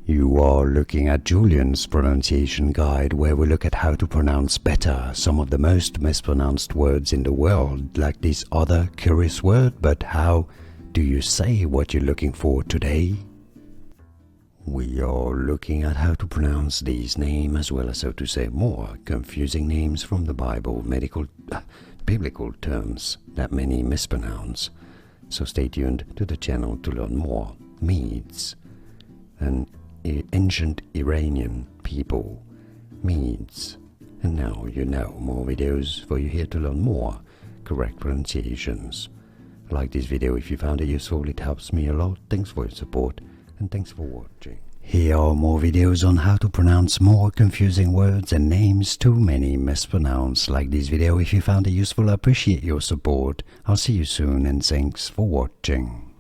You are looking at Julian's pronunciation guide, where we look at how to pronounce better some of the most mispronounced words in the world, like this other curious word. But how do you say what you're looking for today? We are looking at how to pronounce these names, as well as how to say more confusing names from the Bible, biblical terms that many mispronounce. So stay tuned to the channel to learn more. Medes, an ancient Iranian people. Medes. And now you know more videos for you here to learn more correct pronunciations. Like this video if you found it useful, it helps me a lot. Thanks for your support and thanks for watching. Here are more videos on how to pronounce more confusing words and names too many mispronounced. Like this video if you found it useful. I appreciate your support. I'll see you soon and thanks for watching.